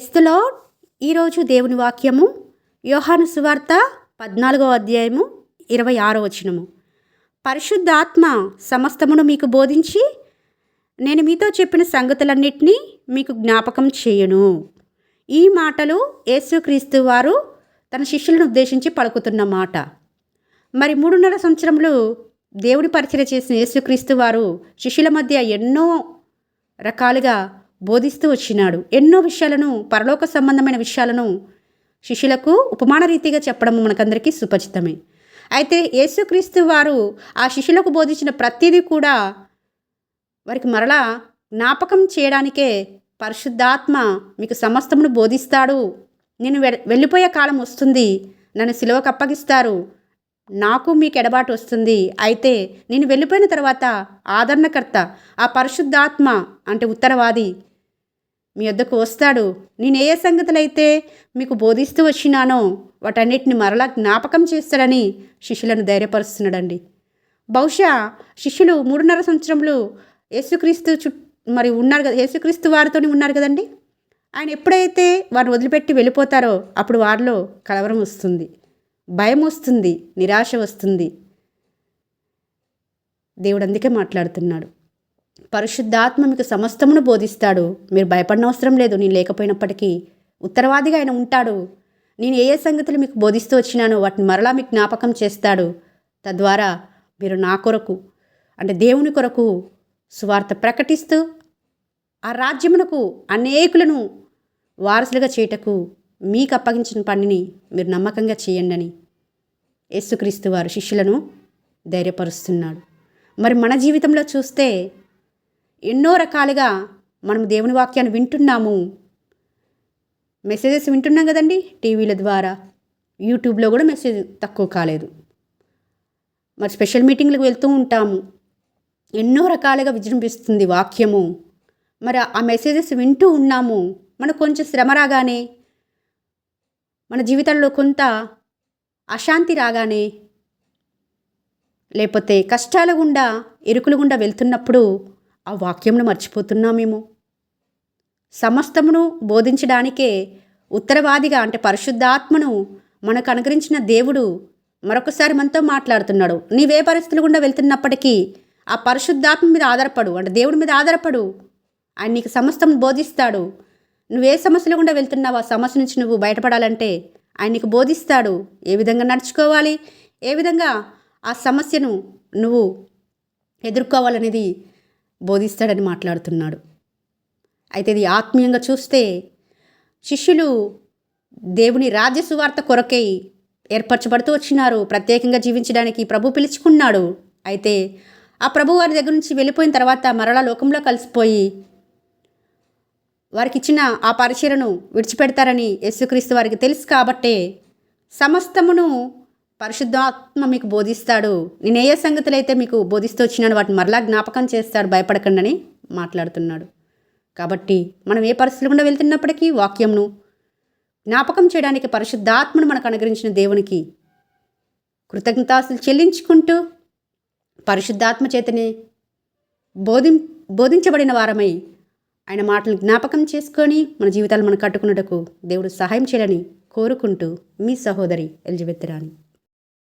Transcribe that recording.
Praise the lord. ఈరోజు దేవుని వాక్యము యోహాను సువార్త 14వ అధ్యాయము 26వ వచనము. పరిశుద్ధాత్మ సమస్తమును మీకు బోధించి నేను మీతో చెప్పిన సంగతులన్నిటినీ మీకు జ్ఞాపకం చేయును. ఈ మాటలు యేసుక్రీస్తు వారు తన శిష్యులను ఉద్దేశించి పలుకుతున్న మాట. మరి 3.5 సంవత్సరములు దేవుని పరిచర్య చేసిన యేసుక్రీస్తు వారు శిష్యుల మధ్య ఎన్నో రకాలుగా బోధిస్తూ వచ్చినాడు. ఎన్నో విషయాలను, పరలోక సంబంధమైన విషయాలను శిష్యులకు ఉపమాన రీతిగా చెప్పడం మనకందరికీ సుపరిచితమే. అయితే యేసుక్రీస్తు వారు ఆ శిష్యులకు బోధించిన ప్రతిదీ కూడా వారికి మరలా జ్ఞాపకం చేయడానికే పరిశుద్ధాత్మ మీకు సమస్తమును బోధిస్తాడు. నేను వెళ్ళిపోయే కాలం వస్తుంది, నన్ను సిలువకు అప్పగిస్తారు, నాకు మీకు ఎడబాటు వస్తుంది. అయితే నేను వెళ్ళిపోయిన తర్వాత ఆదరణకర్త, ఆ పరిశుద్ధాత్మ అంటే ఉత్తరవాది మీ వద్దకు వస్తాడు. నేను ఏ సంగతులైతే మీకు బోధిస్తూ వచ్చినానో వాటన్నిటిని మరలా జ్ఞాపకం చేస్తాడని శిష్యులను ధైర్యపరుస్తున్నాడండి. బహుశా శిష్యులు 3.5 సంవత్సరములు యేసుక్రీస్తు మరి ఉన్నారు కదా, యేసుక్రీస్తు వారితో ఉన్నారు కదండి. ఆయన ఎప్పుడైతే వారిని వదిలిపెట్టి వెళ్ళిపోతారో అప్పుడు వారిలో కలవరం వస్తుంది, భయం వస్తుంది, నిరాశ వస్తుంది. దేవుడు అందుకే మాట్లాడుతున్నాడు, పరిశుద్ధాత్మ మీకు సమస్తమును బోధిస్తాడు, మీరు భయపడిన అవసరం లేదు. నేను లేకపోయినప్పటికీ ఉత్తరవాదిగా ఆయన ఉంటాడు. నేను ఏ సంగతులు మీకు బోధిస్తూ వచ్చినానో వాటిని మరలా మీకు జ్ఞాపకం చేస్తాడు. తద్వారా మీరు నా కొరకు అంటే దేవుని కొరకు సువార్త ప్రకటిస్తూ ఆ రాజ్యమునకు అనేకులను వారసులుగా చేయుటకు మీకు అప్పగించిన పనిని మీరు నమ్మకంగా చేయండి అని యేసుక్రీస్తు వారు శిష్యులను ధైర్యపరుస్తున్నాడు. మరి మన జీవితంలో చూస్తే ఎన్నో రకాలుగా మనం దేవుని వాక్యాన్ని వింటున్నాము, మెసేజెస్ వింటున్నాం కదండి. టీవీల ద్వారా, యూట్యూబ్లో కూడా మెసేజ్ తక్కువ కాలేదు. మరి స్పెషల్ మీటింగ్లకు వెళ్తూ ఉంటాము, ఎన్నో రకాలుగా విజృంభిస్తుంది వాక్యము. మరి ఆ మెసేజెస్ వింటూ ఉన్నాము. మనకు కొంచెం శ్రమ రాగానే, మన జీవితంలో కొంత అశాంతి రాగానే, లేకపోతే కష్టాల గుండా, ఇరుకుల గుండా వెళ్తున్నప్పుడు ఆ వాక్యంను మర్చిపోతున్నామేమో. సమస్తమును బోధించడానికే ఉత్తరవాదిగా అంటే పరిశుద్ధాత్మను మనకు అనుగ్రహించిన దేవుడు మరొకసారి మనతో మాట్లాడుతున్నాడు. నీవే పరిస్థితులు గుండా వెళ్తున్నప్పటికీ ఆ పరిశుద్ధాత్మ మీద ఆధారపడు, అంటే దేవుడి మీద ఆధారపడు. ఆయన నీకు సమస్తం బోధిస్తాడు. నువ్వే సమస్యలు గుండా వెళ్తున్నావు, ఆ సమస్య నుంచి నువ్వు బయటపడాలంటే ఆయన నీకు బోధిస్తాడు. ఏ విధంగా నడుచుకోవాలి, ఏ విధంగా ఆ సమస్యను నువ్వు ఎదుర్కోవాలనేది బోధిస్తాడని మాట్లాడుతున్నాడు. అయితే ఇది ఆత్మీయంగా చూస్తే శిష్యులు దేవుని రాజ్య సువార్త కొరకై ఏర్పరచబడుతూ వచ్చినారు. ప్రత్యేకంగా జీవించడానికి ప్రభు పిలుచుకున్నాడు. అయితే ఆ ప్రభు వారి దగ్గర నుంచి వెళ్ళిపోయిన తర్వాత మరలా లోకంలో కలిసిపోయి వారికి ఇచ్చిన ఆ పరిచర్యను విడిచిపెడతారని యేసుక్రీస్తు వారికి తెలుసు. కాబట్టే సమస్తమును పరిశుద్ధాత్మ మీకు బోధిస్తాడు. నేను ఏ సంగతులైతే మీకు బోధిస్తూ వచ్చినాను వాటిని మరలా జ్ఞాపకం చేస్తాడు, భయపడకండి అని మాట్లాడుతున్నాడు. కాబట్టి మనం ఏ పరిస్థితులు గుండా వెళ్తున్నప్పటికీ వాక్యంను జ్ఞాపకం చేయడానికి పరిశుద్ధాత్మను మనకు అనుగ్రహించిన దేవునికి కృతజ్ఞతాస్తులు చెల్లించుకుంటూ పరిశుద్ధాత్మ చేతనే బోధించబడిన వారమై ఆయన మాటలు జ్ఞాపకం చేసుకొని మన జీవితాలు మనం కట్టుకున్నటకు దేవుడు సహాయం చేయాలని కోరుకుంటూ మీ సహోదరి ఎలిజబెత్ రాణి.